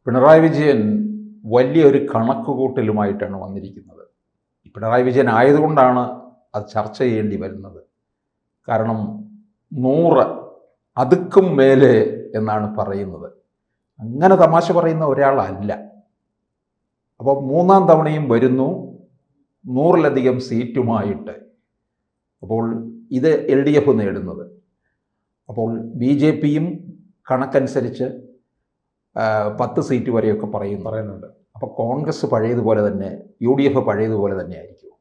പിണറായി വിജയൻ വലിയൊരു കണക്കുകൂട്ടലുമായിട്ടാണ് വന്നിരിക്കുന്നത്. പിണറായി വിജയൻ ആയതുകൊണ്ടാണ് അത് ചർച്ച ചെയ്യേണ്ടി വരുന്നത്. കാരണം 100 അതുക്കും മേലെ എന്നാണ് പറയുന്നത്. അങ്ങനെ തമാശ പറയുന്ന ഒരാളല്ല. അപ്പോൾ 3-ാം തവണയും വരുന്നു 100-ലധികം സീറ്റുമായിട്ട്. അപ്പോൾ ഇത് LDF നേടുന്നത്. അപ്പോൾ BJPയും കണക്കനുസരിച്ച് 10 സീറ്റ് വരെയൊക്കെ പറയുന്നുണ്ട്. അപ്പോൾ കോൺഗ്രസ് പഴയതുപോലെ തന്നെ, UDF പഴയതുപോലെ തന്നെ ആയിരിക്കും.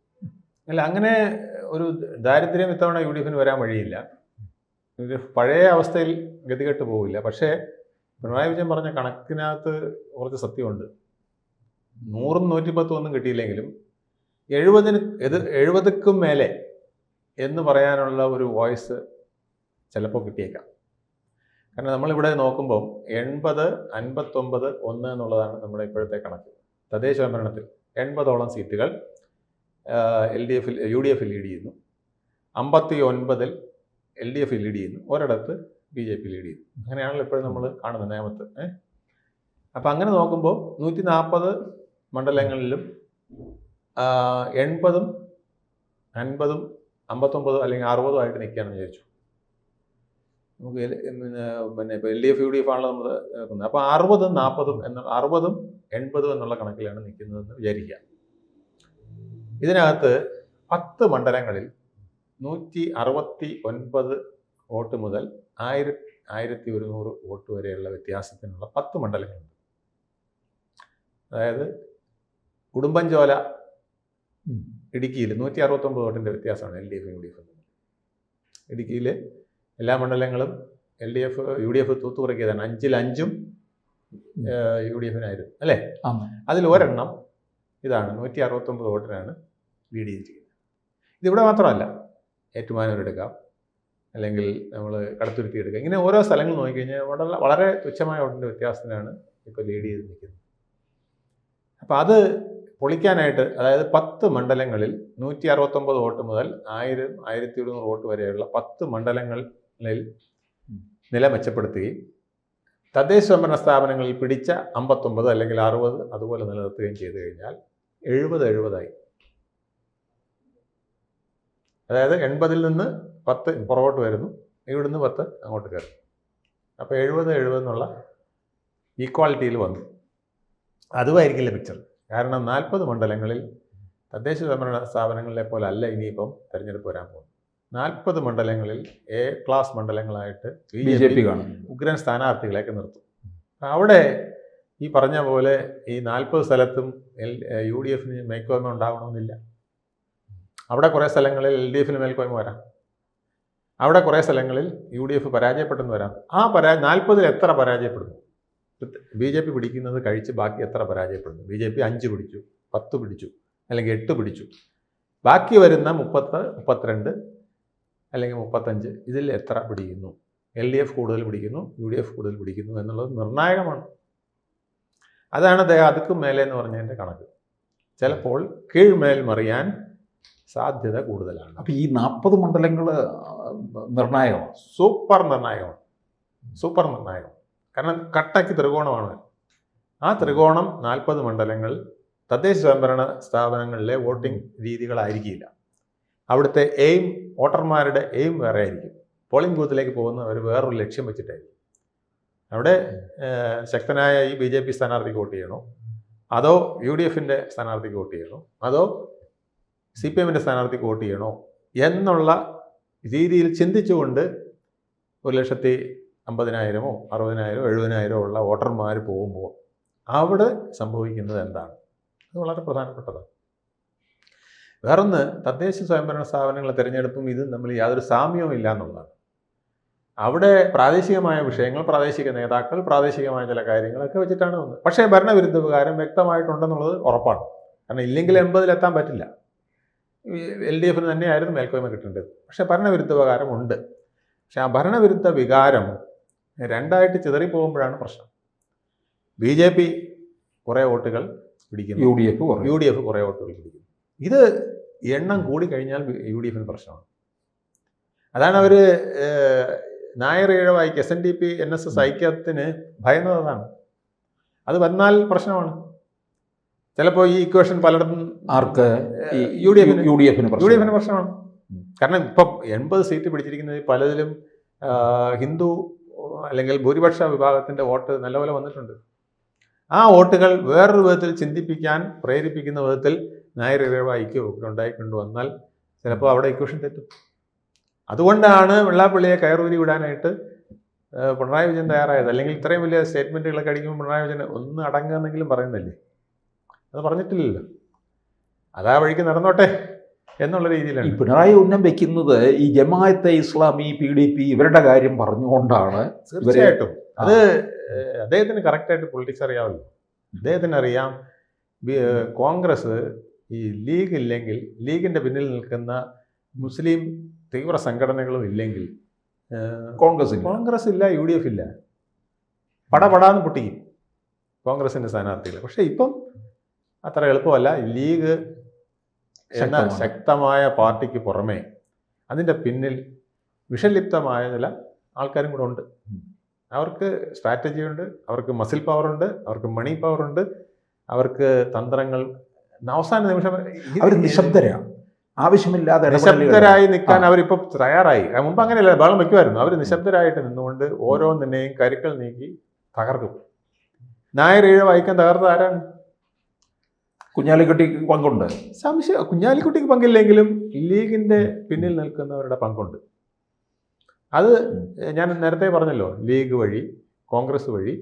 അല്ല, അങ്ങനെ ഒരു ദാരിദ്ര്യം ഇത്തവണ UDF വരാൻ വഴിയില്ല. പഴയ അവസ്ഥയിൽ ഗതികെട്ട് പോവില്ല. പക്ഷേ പിണറായി വിജയൻ പറഞ്ഞ കണക്കിനകത്ത് കുറച്ച് സത്യമുണ്ട്. 100-ഉം 110 ഒന്നും കിട്ടിയില്ലെങ്കിലും 70-ക്കും മേലെ എന്ന് പറയാനുള്ള ഒരു വോയിസ് ചിലപ്പോൾ കിട്ടിയേക്കാം. കാരണം നമ്മളിവിടെ നോക്കുമ്പോൾ 80, 59, 1 എന്നുള്ളതാണ് നമ്മുടെ ഇപ്പോഴത്തെ കണക്ക്. തദ്ദേശ സ്വയംഭരണത്തിൽ 80ഓളം സീറ്റുകൾ UDF ലീഡ് ചെയ്യുന്നു. 59-ൽ LDF ലീഡ് ചെയ്യുന്നു. ഒരിടത്ത് BJP ലീഡ് ചെയ്യുന്നു. അങ്ങനെയാണല്ലോ ഇപ്പോഴും നമ്മൾ കാണുന്നത് നേമത്ത്. അപ്പം അങ്ങനെ നോക്കുമ്പോൾ 140 മണ്ഡലങ്ങളിലും 80-ഉം 50-ഉം 59 അല്ലെങ്കിൽ 60 ആയിട്ട് നിൽക്കുകയാണെന്ന് വിചാരിച്ചു. നമുക്ക് പിന്നെ ഇപ്പോൾ LDF UDF ആണല്ലോ നമ്മൾ നോക്കുന്നത്. അപ്പോൾ 60-ഉം 40-ഉം 60-ഉം 80-ഉം എന്നുള്ള കണക്കിലാണ് നിൽക്കുന്നതെന്ന് വിചാരിക്കുക. ഇതിനകത്ത് 10 മണ്ഡലങ്ങളിൽ 169 വോട്ട് മുതൽ 1100 വോട്ട് വരെയുള്ള വ്യത്യാസത്തിനുള്ള 10 മണ്ഡലങ്ങളുണ്ട്. അതായത് ഉടുമ്പൻചോല ഇടുക്കിയിൽ 169 വോട്ടിൻ്റെ വ്യത്യാസമാണ് LDF UDF. ഇടുക്കിയിൽ എല്ലാ മണ്ഡലങ്ങളും UDF തൂത്തുകുറയ്ക്കിയതാണ്. 5-ൽ 5-ഉം UDF അല്ലേ? അതിൽ ഒരെണ്ണം ഇതാണ് 169 വോട്ടിനാണ് ലീഡ് ചെയ്തിരിക്കുന്നത്. ഇതിവിടെ മാത്രമല്ല, ഏറ്റുമാനൂർ എടുക്കാം, അല്ലെങ്കിൽ നമ്മൾ കടുത്തുരുത്തി എടുക്കാം. ഇങ്ങനെ ഓരോ സ്ഥലങ്ങൾ നോക്കിക്കഴിഞ്ഞാൽ വളരെ തുച്ഛമായ വോട്ടിൻ്റെ വ്യത്യാസത്തിനാണ് ഇപ്പോൾ ലീഡ് ചെയ്ത് നിൽക്കുന്നത്. അപ്പോൾ അത് പൊളിക്കാനായിട്ട്, അതായത് 10 മണ്ഡലങ്ങളിൽ 169 വോട്ട് മുതൽ 1000-1200 വോട്ട് വരെയുള്ള 10 മണ്ഡലങ്ങളിൽ നില മെച്ചപ്പെടുത്തുകയും തദ്ദേശ സ്വയംഭരണ സ്ഥാപനങ്ങളിൽ പിടിച്ച 59 അല്ലെങ്കിൽ 60 അതുപോലെ നിലനിർത്തുകയും ചെയ്തു കഴിഞ്ഞാൽ 70-70ആയി. അതായത് 80-ൽ നിന്ന് 10 പുറകോട്ട് വരുന്നു, ഇവിടുന്ന് 10 അങ്ങോട്ട് കയറും. അപ്പോൾ 70-70 എന്നുള്ള ഈക്വാളിറ്റിയിൽ വന്നു. അതുമായിരിക്കില്ല പിക്ചർ. കാരണം 40 മണ്ഡലങ്ങളിൽ തദ്ദേശ സ്വയംഭരണ സ്ഥാപനങ്ങളിലെ പോലെ അല്ല ഇനിയിപ്പം തെരഞ്ഞെടുപ്പ് വരാൻ പോകുന്നത്. 40 മണ്ഡലങ്ങളിൽ A ക്ലാസ് മണ്ഡലങ്ങളായിട്ട് BJP ഉഗ്രൻ സ്ഥാനാർത്ഥികളെയൊക്കെ നിർത്തും. അവിടെ ഈ പറഞ്ഞ പോലെ ഈ 40 സ്ഥലത്തും UDFന് മേൽക്കോയ്മ ഉണ്ടാവണമെന്നില്ല. അവിടെ കുറേ സ്ഥലങ്ങളിൽ LDFന് മേൽക്കോയ്മ വരാം. അവിടെ കുറേ സ്ഥലങ്ങളിൽ UDF പരാജയപ്പെട്ടെന്ന് വരാം. ആ 40-ൽ എത്ര പരാജയപ്പെടുന്നു? BJP പിടിക്കുന്നത് കഴിച്ച് ബാക്കി എത്ര പരാജയപ്പെടുന്നു? BJP 5 പിടിച്ചു, 10 പിടിച്ചു, അല്ലെങ്കിൽ 8 പിടിച്ചു. ബാക്കി വരുന്ന 30, 32 അല്ലെങ്കിൽ 35 ഇതിൽ എത്ര പിടിക്കുന്നു? LDF കൂടുതൽ പിടിക്കുന്നു, UDF കൂടുതൽ പിടിക്കുന്നു എന്നുള്ളത് നിർണായകമാണ്. അതാണ് അതുക്കും മേലെ എന്ന് പറഞ്ഞതിൻ്റെ കണക്ക്. ചിലപ്പോൾ കീഴ്മേൽ മറിയാൻ സാധ്യത കൂടുതലാണ്. അപ്പോൾ ഈ 40 മണ്ഡലങ്ങൾ നിർണായകമാണ്. സൂപ്പർ നിർണായകം. കാരണം കട്ടയ്ക്ക് ത്രികോണമാണ്. ആ ത്രികോണം 40 മണ്ഡലങ്ങൾ തദ്ദേശ സ്വയംഭരണ സ്ഥാപനങ്ങളിലെ വോട്ടിംഗ് രീതികളായിരിക്കില്ല. അവിടുത്തെ വോട്ടർമാരുടെ എയിം വേറെ ആയിരിക്കും. പോളിംഗ് ബൂത്തിലേക്ക് പോകുന്നവർ വേറൊരു ലക്ഷ്യം വെച്ചിട്ടായിരിക്കും. അവിടെ ശക്തനായ ഈ BJP സ്ഥാനാർത്ഥിക്ക് വോട്ട് ചെയ്യണോ, അതോ UDFൻ്റെ സ്ഥാനാർത്ഥിക്ക് വോട്ട് ചെയ്യണോ, അതോ CPMൻ്റെ സ്ഥാനാർത്ഥിക്ക് വോട്ട് ചെയ്യണോ എന്നുള്ള രീതിയിൽ ചിന്തിച്ചുകൊണ്ട് 1,50,000-ഓ 60,000-ഓ 70,000-ഓ ഉള്ള വോട്ടർമാർ പോകുമ്പോൾ അവിടെ സംഭവിക്കുന്നത് എന്താണ്? അത് വളരെ പ്രധാനപ്പെട്ടതാണ്. വേറൊന്ന്, തദ്ദേശ സ്വയംഭരണ സ്ഥാപനങ്ങളെ തിരഞ്ഞെടുപ്പും ഇതും തമ്മിൽ യാതൊരു സാമ്യവും ഇല്ല എന്നുള്ളതാണ്. അവിടെ പ്രാദേശികമായ വിഷയങ്ങൾ, പ്രാദേശിക നേതാക്കൾ, പ്രാദേശികമായ ചില കാര്യങ്ങളൊക്കെ വെച്ചിട്ടാണ് വന്നത്. പക്ഷേ ഭരണവിരുദ്ധ വികാരം വ്യക്തമായിട്ടുണ്ടെന്നുള്ളത് ഉറപ്പാണ്. കാരണം ഇല്ലെങ്കിൽ 80-ൽ പറ്റില്ല. LDFന് തന്നെയായിരുന്നു മേൽക്കോയ്മ കിട്ടേണ്ടത്. പക്ഷേ ഭരണവിരുദ്ധ വികാരം ഉണ്ട്. പക്ഷെ ആ ഭരണവിരുദ്ധ വികാരം രണ്ടായിട്ട് ചിതറിപ്പോകുമ്പോഴാണ് പ്രശ്നം. BJP കുറേ വോട്ടുകൾ പിടിക്കുന്നു, UDF കുറേ വോട്ടുകൾ പിടിക്കുന്നു. ഇത് എണ്ണം കൂടിക്കഴിഞ്ഞാൽ UDFന് പ്രശ്നമാണ്. അതാണ് അവർ നായർ ഈഴവായിക്ക് SNDP NSS ഐക്യത്തിന് ഭയന്നതാണ്. അത് വന്നാൽ പ്രശ്നമാണ്. ചിലപ്പോൾ ഈ ഇക്വേഷൻ പലയിടത്തും ആർക്ക് യു ഡി എഫിന് യു ഡി എഫിന് പ്രശ്നമാണ്. കാരണം ഇപ്പം 80 സീറ്റ് പിടിച്ചിരിക്കുന്നത് പലതിലും ഹിന്ദു അല്ലെങ്കിൽ ഭൂരിപക്ഷ വിഭാഗത്തിൻ്റെ വോട്ട് നല്ലപോലെ വന്നിട്ടുണ്ട്. ആ വോട്ടുകൾ വേറൊരു വിധത്തിൽ ചിന്തിപ്പിക്കാൻ പ്രേരിപ്പിക്കുന്ന വിധത്തിൽ നായർ ഇഴവ ഐക്യമൊക്കെ ഉണ്ടായിക്കൊണ്ട് വന്നാൽ ചിലപ്പോൾ അവിടെ ഇക്വേഷൻ തെറ്റും. അതുകൊണ്ടാണ് വെള്ളാപ്പള്ളിയെ കയറൂരി വിടാനായിട്ട് പിണറായി വിജയൻ തയ്യാറായത്. അല്ലെങ്കിൽ ഇത്രയും വലിയ സ്റ്റേറ്റ്മെൻറ്റുകളൊക്കെ അടിക്കുമ്പോൾ പിണറായി വിജയൻ ഒന്ന് അടങ്ങുന്നെങ്കിലും പറയുന്നില്ലേ? അത് പറഞ്ഞിട്ടില്ലല്ലോ. അതാ വഴിക്ക് നടന്നോട്ടെ എന്നുള്ള രീതിയിലാണ് പിണറായി ഉന്നം വെക്കുന്നത്. ഈ ജമാഅത്തെ ഇസ്ലാമി, PDP ഇവരുടെ കാര്യം പറഞ്ഞുകൊണ്ടാണ്. തീർച്ചയായിട്ടും അത് അദ്ദേഹത്തിന് കറക്റ്റായിട്ട് പൊളിറ്റിക്സ് അറിയാമല്ലോ. അദ്ദേഹത്തിന് അറിയാം കോൺഗ്രസ് ഈ ലീഗ് ഇല്ലെങ്കിൽ, ലീഗിൻ്റെ പിന്നിൽ നിൽക്കുന്ന മുസ്ലിം തീവ്ര സംഘടനകളും ഇല്ലെങ്കിൽ കോൺഗ്രസ് ഇല്ല, UDF ഇല്ല, പടപടാന്ന് പൊട്ടിക്കും കോൺഗ്രസിൻ്റെ സ്ഥാനാർത്ഥികൾ. പക്ഷേ ഇപ്പം അത്ര എളുപ്പമല്ല. ലീഗ് എന്ന ശക്തമായ പാർട്ടിക്ക് പുറമേ അതിൻ്റെ പിന്നിൽ വിഷലിപ്തമായ ചില ആൾക്കാരും കൂടെ ഉണ്ട്. അവർക്ക് സ്ട്രാറ്റജി ഉണ്ട്, അവർക്ക് മസിൽ പവറുണ്ട്, അവർക്ക് മണി പവറുണ്ട്, അവർക്ക് തന്ത്രങ്ങൾ. അവസാന നിമിഷം അവർ നിശബ്ദരാണ്, ആവശ്യമില്ലാതെ നിശബ്ദരായി നിൽക്കാൻ അവരിപ്പോൾ തയ്യാറായി. മുമ്പ് അങ്ങനെയല്ല, ബഹളം വയ്ക്കുമായിരുന്നു. അവർ നിശബ്ദരായിട്ട് നിന്നുകൊണ്ട് ഓരോന്നിനെയും കരുക്കൾ നീക്കി തകർക്കും. നായർ ഈഴ വായിക്കാൻ തകർത്ത ആരാണ്? കുഞ്ഞാലിക്കുട്ടിക്ക് പങ്കുണ്ട്. സംശയം കുഞ്ഞാലിക്കുട്ടിക്ക് പങ്കില്ലെങ്കിലും ലീഗിൻ്റെ പിന്നിൽ നിൽക്കുന്നവരുടെ പങ്കുണ്ട്. അത് ഞാൻ നേരത്തെ പറഞ്ഞല്ലോ, ലീഗ് വഴി, കോൺഗ്രസ് വഴി,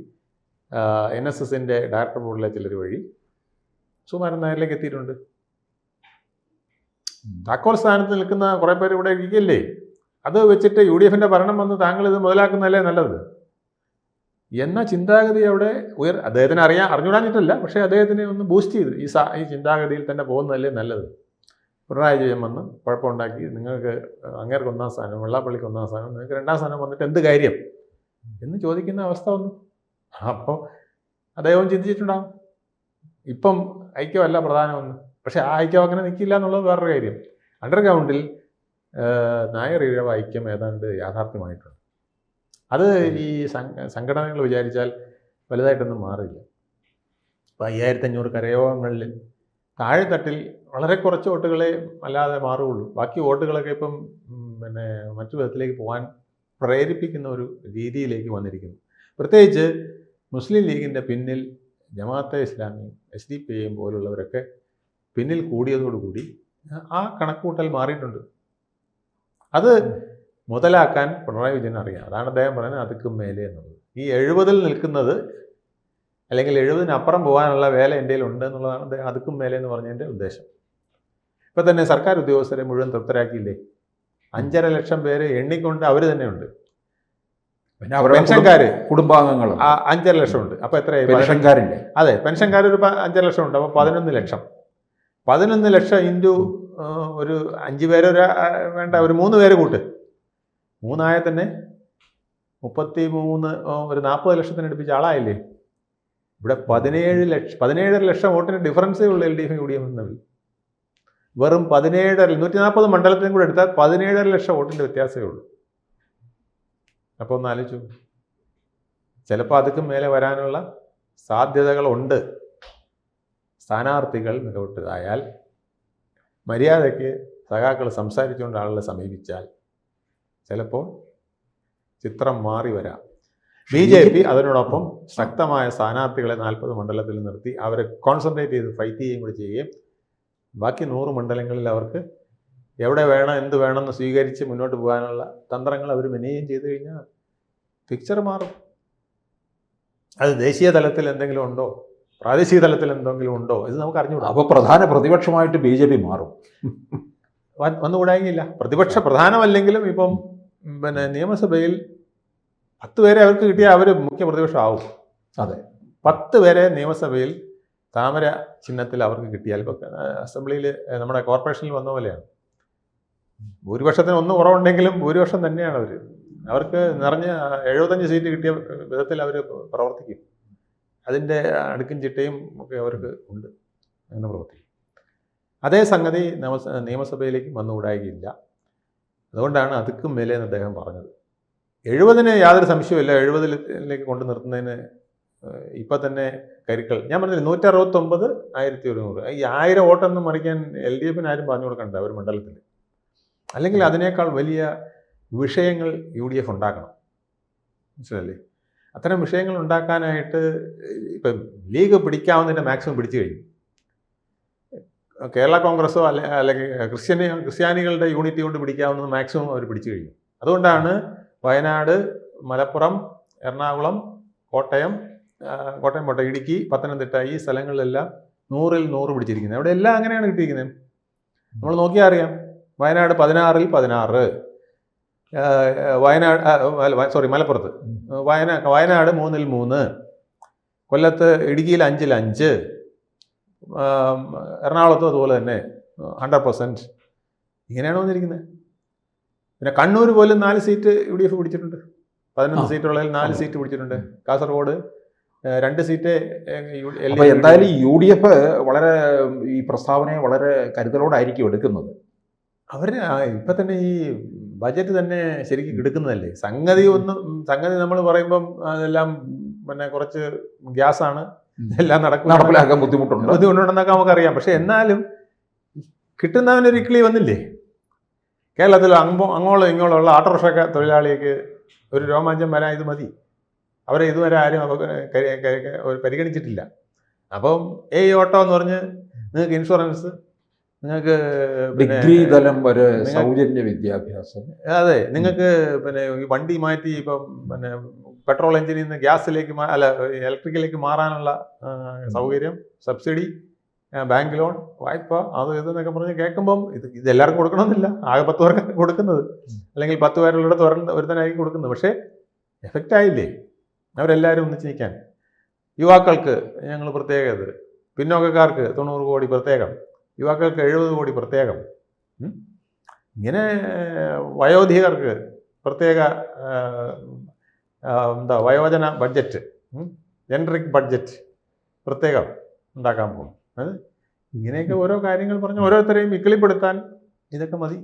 NSSൻ്റെ ഡയറക്ടർ ബോർഡിലെ ചിലർ വഴി സുകുമാരൻ നായരിലേക്ക് എത്തിയിട്ടുണ്ട്. താക്കോൽ സ്ഥാനത്ത് നിൽക്കുന്ന കുറേ പേര് ഇവിടെ ഇരിക്കില്ലേ? അത് വെച്ചിട്ട് UDFൻ്റെ ഭരണം വന്ന് താങ്കൾ ഇത് മുതലാക്കുന്നതല്ലേ നല്ലത് എന്ന ചിന്താഗതി അവിടെ അദ്ദേഹത്തിന് അറിഞ്ഞുകൂടാഞ്ഞിട്ടല്ല, പക്ഷേ അദ്ദേഹത്തിനെ ഒന്ന് ബൂസ്റ്റ് ചെയ്ത് ഈ ചിന്താഗതിയിൽ തന്നെ പോകുന്നതല്ലേ നല്ലത്. പിണറായി വിജയൻ വന്ന് കുഴപ്പമുണ്ടാക്കി, നിങ്ങൾക്ക് അങ്ങേർക്ക് 1-ാം സ്ഥാനം, വെള്ളാപ്പള്ളിക്ക് 1-ാം സ്ഥാനം, നിങ്ങൾക്ക് 2-ാം സ്ഥാനം വന്നിട്ട് എന്ത് കാര്യം എന്ന് ചോദിക്കുന്ന അവസ്ഥ വന്നു. അപ്പോൾ അദ്ദേഹം ചിന്തിച്ചിട്ടുണ്ടാകും ഇപ്പം ഐക്യമല്ല പ്രധാനമെന്ന്. പക്ഷേ ആ ഐക്യം അങ്ങനെ നിൽക്കില്ല എന്നുള്ളത് വേറൊരു കാര്യം. അണ്ടർഗ്രൗണ്ടിൽ നായർ ഈഴവ ഐക്യം ഏതാണ്ട് യാഥാർത്ഥ്യമായിട്ടുണ്ട്. അത് ഈ സംഘടനകൾ വിചാരിച്ചാൽ വലുതായിട്ടൊന്നും മാറില്ല. ഇപ്പോൾ 5500 കരയോഗങ്ങളിൽ താഴെത്തട്ടിൽ വളരെ കുറച്ച് വോട്ടുകളെ അല്ലാതെ മാറുകയുള്ളൂ. ബാക്കി വോട്ടുകളൊക്കെ ഇപ്പം മറ്റു വിധത്തിലേക്ക് പോകാൻ പ്രേരിപ്പിക്കുന്ന ഒരു രീതിയിലേക്ക് വന്നിരിക്കുന്നു. പ്രത്യേകിച്ച് മുസ്ലിം ലീഗിൻ്റെ പിന്നിൽ ജമാഅത്തെ ഇസ്ലാമിയും SDPI പോലുള്ളവരൊക്കെ പിന്നിൽ കൂടിയതോടുകൂടി ആ കണക്കുകൂട്ടൽ മാറിയിട്ടുണ്ട്. അത് മുതലാക്കാൻ പിണറായി വിജയൻ അറിയാം. അതാണ് അദ്ദേഹം പറയുന്നത് അതുക്കും മേലെ എന്നുള്ളത്. ഈ 70-ൽ നിൽക്കുന്നത് അല്ലെങ്കിൽ 70-നപ്പുറം പോകാനുള്ള വേല എൻ്റെ ഉണ്ട് എന്നുള്ളതാണ് അദ്ദേഹം അതുക്കും മേലെ എന്ന് പറഞ്ഞതിൻ്റെ ഉദ്ദേശം. ഇപ്പം തന്നെ സർക്കാർ ഉദ്യോഗസ്ഥരെ മുഴുവൻ തൃപ്തരാക്കിയില്ലേ? 5.5 ലക്ഷം പേര് എണ്ണിക്കൊണ്ട് അവർ തന്നെയുണ്ട്. പിന്നെ അവരുടെ പെൻഷൻകാര് കുടുംബാംഗങ്ങൾ 5.5 ലക്ഷം ഉണ്ട്. അപ്പോൾ എത്രയായി? പെൻഷൻകാരില്ലേ? അതെ, പെൻഷൻകാർ ഒരു 5.5 ലക്ഷം ഉണ്ട്. അപ്പോൾ 11 ലക്ഷം. 11 ലക്ഷം ഇൻറ്റു ഒരു 5 പേര് വേണ്ട, ഒരു 3 പേര് കൂട്ട്. 3 ആയ തന്നെ 33, ഒരു 40 ലക്ഷത്തിന് അടുപ്പിച്ച ആളായില്ലേ? ഇവിടെ 17 ലക്ഷം വോട്ടിന് ഡിഫറൻസേ ഉള്ളൂ LDF UDF തമ്മിൽ. വെറും 140 മണ്ഡലത്തിനും കൂടെ എടുത്താൽ 17 ലക്ഷം വോട്ടിൻ്റെ വ്യത്യാസമേ ഉള്ളൂ. അപ്പോൾ ഒന്ന് ആലോചിച്ചു, ചിലപ്പോൾ അതൊക്കെ മേലെ വരാനുള്ള സാധ്യതകളുണ്ട്. സ്ഥാനാർത്ഥികൾ മികവുറ്റതായാൽ, മര്യാദയ്ക്ക് സഖാക്കൾ സംസാരിച്ചുകൊണ്ട് ആളുകളെ സമീപിച്ചാൽ ചിലപ്പോൾ ചിത്രം മാറി വരാം. BJP അതിനോടൊപ്പം ശക്തമായ സ്ഥാനാർത്ഥികളെ 40 മണ്ഡലത്തിൽ നിർത്തി അവരെ കോൺസെൻട്രേറ്റ് ചെയ്ത് ഫൈറ്റ് ചെയ്യുകയും കൂടി ചെയ്യുകയും ബാക്കി 100 മണ്ഡലങ്ങളിൽ അവർക്ക് എവിടെ വേണം എന്ത് വേണമെന്ന് സ്വീകരിച്ച് മുന്നോട്ട് പോകാനുള്ള തന്ത്രങ്ങൾ അവർ മെനയുകയും ചെയ്തു കഴിഞ്ഞാൽ പിക്ചർ മാറും. അത് ദേശീയ തലത്തിൽ എന്തെങ്കിലും ഉണ്ടോ, പ്രാദേശിക തലത്തിൽ എന്തെങ്കിലും ഉണ്ടോ, ഇത് നമുക്ക് അറിഞ്ഞുകൂടാ. അപ്പോൾ പ്രധാന പ്രതിപക്ഷമായിട്ട് BJP മാറും. വന്നുകൂടായെങ്കില്ല. പ്രധാനമല്ലെങ്കിലും ഇപ്പം നിയമസഭയിൽ 10 പേരെ അവർക്ക് കിട്ടിയാൽ അവർ മുഖ്യ പ്രതിപക്ഷം ആവും. അതെ, 10 പേരെ നിയമസഭയിൽ താമര ചിഹ്നത്തിൽ അവർക്ക് കിട്ടിയാൽ, ഇപ്പോൾ അസംബ്ലിയിൽ നമ്മുടെ കോർപ്പറേഷനിൽ വന്ന പോലെയാണ്. ഭൂരിപക്ഷത്തിന് 1 കുറവുണ്ടെങ്കിലും ഭൂരിപക്ഷം തന്നെയാണ് അവർക്ക് നിറഞ്ഞ 75 സീറ്റ് കിട്ടിയ വിധത്തിൽ അവർ പ്രവർത്തിക്കും. അതിൻ്റെ അടുക്കും ചിട്ടയും ഒക്കെ അവർക്ക് ഉണ്ട്, അങ്ങനെ പ്രവർത്തിക്കും. അതേ സംഗതി നിയമസഭയിലേക്ക് വന്നുകൂടായില്ല. അതുകൊണ്ടാണ് അതുക്കും മേലെ എന്ന് അദ്ദേഹം പറഞ്ഞത്. 70-ന് യാതൊരു സംശയമില്ല, 70-ലേക്ക് കൊണ്ടു നിർത്തുന്നതിന് ഇപ്പം തന്നെ കരുക്കൾ ഞാൻ പറഞ്ഞില്ല 169 1100 ഈ 1000 വോട്ടൊന്നും മറിക്കാൻ LDF ആരും പറഞ്ഞു കൊടുക്കണ്ട ഒരു മണ്ഡലത്തിൽ. അല്ലെങ്കിൽ അതിനേക്കാൾ വലിയ വിഷയങ്ങൾ UDF ഉണ്ടാക്കണം. മനസ്സിലല്ലേ? അത്തരം വിഷയങ്ങൾ ഉണ്ടാക്കാനായിട്ട് ഇപ്പം ലീഗ് പിടിക്കാവുന്നതിൻ്റെ മാക്സിമം പിടിച്ചു കഴിഞ്ഞു. കേരള കോൺഗ്രസോ അല്ലെങ്കിൽ ക്രിസ്ത്യാനികളുടെ യൂണിറ്റി കൊണ്ട് പിടിക്കാവുന്നത് മാക്സിമം അവർ പിടിച്ചു കഴിഞ്ഞു. അതുകൊണ്ടാണ് വയനാട്, മലപ്പുറം, എറണാകുളം, കോട്ടയം പോട്ടെ, ഇടുക്കി, പത്തനംതിട്ട ഈ സ്ഥലങ്ങളിലെല്ലാം 100-ൽ 100 പിടിച്ചിരിക്കുന്നത്. അവിടെ എല്ലാം അങ്ങനെയാണ് കിട്ടിയിരിക്കുന്നത്. നമ്മൾ നോക്കിയാൽ അറിയാം. വയനാട് 16-ൽ 16, മലപ്പുറത്ത് വയനാട് 3-ൽ 3, കൊല്ലത്ത് ഇടുക്കിയിൽ 5-ൽ 5, എറണാകുളത്തും അതുപോലെ തന്നെ 100%. ഇങ്ങനെയാണ് വന്നിരിക്കുന്നത്. പിന്നെ കണ്ണൂർ പോലും 4 സീറ്റ് UDF പിടിച്ചിട്ടുണ്ട്. 11 സീറ്റുള്ളതിൽ 4 സീറ്റ് പിടിച്ചിട്ടുണ്ട്. കാസർഗോഡ് 2 സീറ്റ്. എന്തായാലും UDF വളരെ ഈ പ്രസ്താവനയെ വളരെ കരുതലോടായിരിക്കും എടുക്കുന്നത്. അവർ ഇപ്പം തന്നെ ഈ ബജറ്റ് തന്നെ ശരിക്കും എടുക്കുന്നതല്ലേ. സംഗതി നമ്മൾ പറയുമ്പം അതെല്ലാം പിന്നെ കുറച്ച് ഗ്യാസാണ്, എല്ലാം നടപ്പിലാക്കാൻ ബുദ്ധിമുട്ടുണ്ടെന്നൊക്കെ നമുക്കറിയാം. പക്ഷെ എന്നാലും കിട്ടുന്നവനൊരു ഇക്കിളി വന്നില്ലേ. കേരളത്തിൽ അങ്ങോളം ഇങ്ങോളമുള്ള ഓട്ടോറിക്ഷ തൊഴിലാളിക്ക് ഒരു രോമാഞ്ചം വരാൻ ഇത് മതി. അവരെ ഇതുവരെ ആരും പരിഗണിച്ചിട്ടില്ല. അപ്പം ഓട്ടോ എന്ന് പറഞ്ഞ് നിങ്ങൾക്ക് ഇൻഷുറൻസ്, നിങ്ങൾക്ക് ഡിഗ്രി തലം വരെ സൗജന്യ വിദ്യാഭ്യാസം. അതെ, നിങ്ങൾക്ക് പിന്നെ ഈ വണ്ടി മാറ്റി ഇപ്പം പിന്നെ പെട്രോൾ എഞ്ചിനിൽ നിന്ന് ഗ്യാസിലേക്ക് ഇലക്ട്രിക്കിലേക്ക് മാറാനുള്ള സൗകര്യം, സബ്സിഡി, ബാങ്ക് ലോൺ, വായ്പ, അത് ഇതെന്നൊക്കെ പറഞ്ഞ് കേൾക്കുമ്പം ഇതെല്ലാവർക്കും കൊടുക്കണമെന്നില്ല. ആകെ 10 പേർക്ക് കൊടുക്കുന്നത്, അല്ലെങ്കിൽ 10 പേരുള്ളിടത്ത് ഒരുത്തനായിരിക്കും കൊടുക്കുന്നത്. പക്ഷേ എഫക്റ്റ് ആയില്ലേ അവരെല്ലാവരും ഒന്നിച്ച് നിൽക്കാൻ. യുവാക്കൾക്ക് ഞങ്ങൾ പ്രത്യേകത, പിന്നോക്കക്കാർക്ക് 90 കോടി പ്രത്യേകം, യുവാക്കൾക്ക് 70 കോടി പ്രത്യേകം. ഇങ്ങനെ വയോധികർക്ക് പ്രത്യേക വയോജന ബഡ്ജറ്റ്, ജനറിക് ബഡ്ജറ്റ് പ്രത്യേകം ഉണ്ടാക്കാൻ പോകും. അത് ഇങ്ങനെയൊക്കെ ഓരോ കാര്യങ്ങൾ പറഞ്ഞ് ഓരോരുത്തരെയും ഇക്കിളിപ്പെടുത്താൻ ഇതൊക്കെ മതി.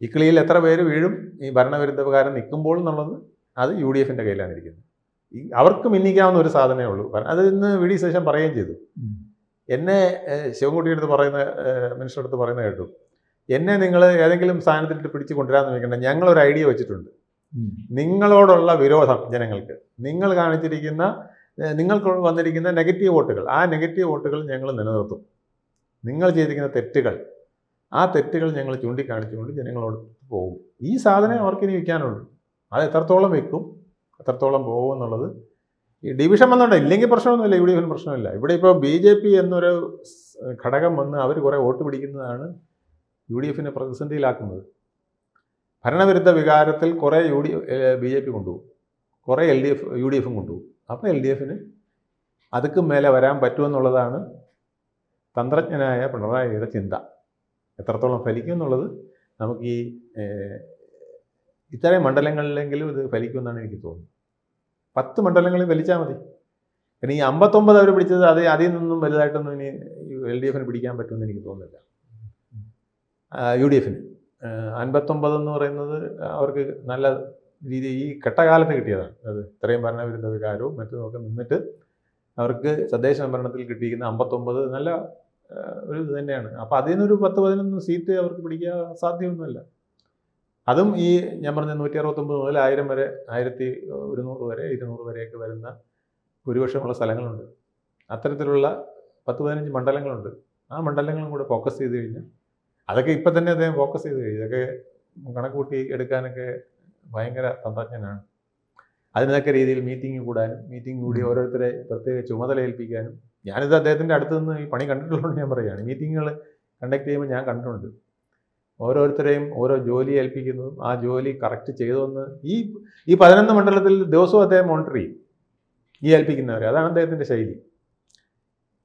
ഇക്കിളിയിൽ എത്ര പേര് വീഴും ഈ ഭരണവിരുദ്ധകാരൻ നിൽക്കുമ്പോൾ എന്നുള്ളത് അത് UDFൻ്റെ കയ്യിലാണ് ഇരിക്കുന്നത്. അവർക്ക് മിന്നിക്കാവുന്ന ഒരു സാധനമേ ഉള്ളൂ. അത് ഇന്ന് VD സതീശൻ പറയുകയും ചെയ്തു. എന്നെ ശിവൻകുട്ടിയെടുത്ത് പറയുന്ന മിനിസ്റ്റർ അടുത്ത് പറയുന്നത് കേട്ടു, എന്നെ നിങ്ങൾ ഏതെങ്കിലും സ്ഥാനത്തിട്ട് പിടിച്ച് കൊണ്ടുവരാമെന്ന് വെക്കണ്ട, ഞങ്ങളൊരു ഐഡിയ വെച്ചിട്ടുണ്ട്. നിങ്ങളോടുള്ള വിരോധം ജനങ്ങൾക്ക്, നിങ്ങൾ കാണിച്ചിരിക്കുന്ന, നിങ്ങൾക്ക് വന്നിരിക്കുന്ന നെഗറ്റീവ് വോട്ടുകൾ, ആ നെഗറ്റീവ് വോട്ടുകൾ ഞങ്ങൾ നിലനിർത്തും. നിങ്ങൾ ചെയ്തിരിക്കുന്ന തെറ്റുകൾ, ആ തെറ്റുകൾ ഞങ്ങൾ ചൂണ്ടിക്കാണിച്ചുകൊണ്ട് ജനങ്ങളോട് പോകും. ഈ സാധനം അവർക്കിനി വിൽക്കാനുള്ളൂ. അത് എത്രത്തോളം വെക്കും, എത്രത്തോളം പോകും എന്നുള്ളത് ഈ ഡിവിഷൻ വന്നോട്ടെ. ഇല്ലെങ്കിൽ പ്രശ്നമൊന്നുമില്ല, UDFന് പ്രശ്നമില്ല. ഇവിടെ ഇപ്പോൾ BJP എന്നൊരു ഘടകം വന്ന് അവർ കുറേ വോട്ട് പിടിക്കുന്നതാണ് UDFനെ പ്രതിസന്ധിയിലാക്കുന്നത്. ഭരണവിരുദ്ധ വികാരത്തിൽ കുറേ BJP കൊണ്ടുപോകും, കുറേ UDFും കൊണ്ടുപോകും. അപ്പോൾ LDFന് അതുക്കും മേലെ വരാൻ പറ്റുമെന്നുള്ളതാണ് തന്ത്രജ്ഞനായ പിണറായിയുടെ ചിന്ത. എത്രത്തോളം ഫലിക്കും എന്നുള്ളത് നമുക്ക് ഈ ഇത്തരം മണ്ഡലങ്ങളിലെങ്കിലും ഇത് ഫലിക്കുമെന്നാണ് എനിക്ക് തോന്നുന്നത്. 10 മണ്ഡലങ്ങളിൽ വലിച്ചാൽ മതി. പിന്നെ ഈ 59 അവർ പിടിച്ചത് അതിൽ നിന്നും വലുതായിട്ടൊന്നും ഇനി LDFന് പിടിക്കാൻ പറ്റുമെന്ന് എനിക്ക് തോന്നുന്നില്ല. UDFന് 59 എന്ന് പറയുന്നത് അവർക്ക് നല്ല രീതി ഈ കെട്ടകാലത്ത് കിട്ടിയതാണ്. അത് ഇത്രയും ഭരണവിരുദ്ധ വികാരവും മറ്റും ഒക്കെ നിന്നിട്ട് അവർക്ക് തദ്ദേശ സംവരണത്തിൽ കിട്ടിയിരിക്കുന്ന 59 നല്ല ഒരു ഇത് തന്നെയാണ്. അപ്പോൾ അതിൽ നിന്നൊരു 10-11 സീറ്റ് അവർക്ക് പിടിക്കാൻ സാധ്യമൊന്നുമല്ല. അതും ഈ ഞാൻ പറഞ്ഞ 169 മുതൽ 1000 വരെ, 1100 വരെ, 200 വരെയൊക്കെ വരുന്ന ഭൂരിപക്ഷമുള്ള സ്ഥലങ്ങളുണ്ട്. അത്തരത്തിലുള്ള 10-15 മണ്ഡലങ്ങളുണ്ട്. ആ മണ്ഡലങ്ങളും കൂടെ ഫോക്കസ് ചെയ്ത് കഴിഞ്ഞാൽ, അതൊക്കെ ഇപ്പം തന്നെ അദ്ദേഹം ഫോക്കസ് ചെയ്ത് കഴിഞ്ഞു. ഇതൊക്കെ കണക്കൂട്ടി എടുക്കാനൊക്കെ ഭയങ്കര തന്ത്രജ്ഞനാണ്. അതിനൊക്കെ രീതിയിൽ മീറ്റിംഗ് കൂടാനും, മീറ്റിംഗ് കൂടി ഓരോരുത്തരെ പ്രത്യേക ചുമതല ഏൽപ്പിക്കാനും. ഞാനിത് അദ്ദേഹത്തിൻ്റെ അടുത്ത് നിന്ന് ഈ പണി കണ്ടിട്ടുള്ളതുകൊണ്ട് ഞാൻ പറയുകയാണ്. മീറ്റിങ്ങുകൾ കണ്ടക്ട് ചെയ്യുമ്പോൾ ഞാൻ കണ്ടിട്ടുണ്ട്. ഓരോരുത്തരെയും ഓരോ ജോലി ഏൽപ്പിക്കുന്നതും ആ ജോലി കറക്റ്റ് ചെയ്തുവെന്ന് ഈ 11 മണ്ഡലത്തിൽ ദിവസവും അദ്ദേഹം മോണിറ്റർ ചെയ്യും ഈ ഏൽപ്പിക്കുന്നവരെ. അതാണ് അദ്ദേഹത്തിൻ്റെ ശൈലി.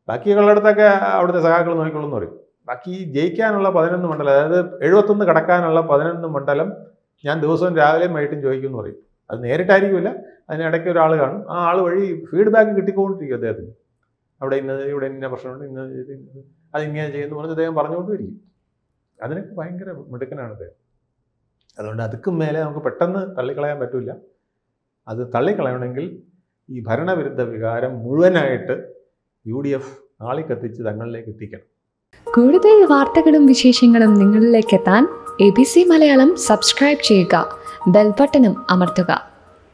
ബാക്കിയുള്ളിടത്തൊക്കെ അവിടുത്തെ സഖാക്കൾ നോക്കിക്കൊള്ളുമെന്ന് പറയും. ബാക്കി ജയിക്കാനുള്ള 11 മണ്ഡലം, അതായത് 71 കടക്കാനുള്ള 11 മണ്ഡലം ഞാൻ ദിവസവും രാവിലെയും വൈകിട്ടും ചോദിക്കുമെന്ന് പറയും. അത് നേരിട്ടായിരിക്കില്ല, അതിനിടയ്ക്ക് ഒരാൾ കാണും. ആ ആൾ വഴി ഫീഡ്ബാക്ക് കിട്ടിക്കൊണ്ടിരിക്കും അദ്ദേഹത്തിന്. അവിടെ ഇവിടെ ഇന്ന പ്രശ്നമുണ്ട്, അതിങ്ങനെ ചെയ്യുന്നു പറഞ്ഞ് അദ്ദേഹം പറഞ്ഞുകൊണ്ടിരിക്കും. അതിനൊക്കെ ഭയങ്കര മിടുക്കനാണ് അദ്ദേഹം. അതുകൊണ്ട് അതുക്കും മേലെ നമുക്ക് പെട്ടെന്ന് തള്ളിക്കളയാൻ പറ്റില്ല. അത് തള്ളിക്കളയണമെങ്കിൽ ഈ ഭരണവിരുദ്ധ വികാരം മുഴുവനായിട്ട് UDF ആളിക്കത്തിച്ച് തങ്ങളിലേക്ക് എത്തിക്കണം. കൂടുതൽ വാർത്തകളും വിശേഷങ്ങളും നിങ്ങളിലേക്ക് എത്താൻ ABC മലയാളം സബ്സ്ക്രൈബ് ചെയ്യുക, ബെൽ ബട്ടണും അമർത്തുക.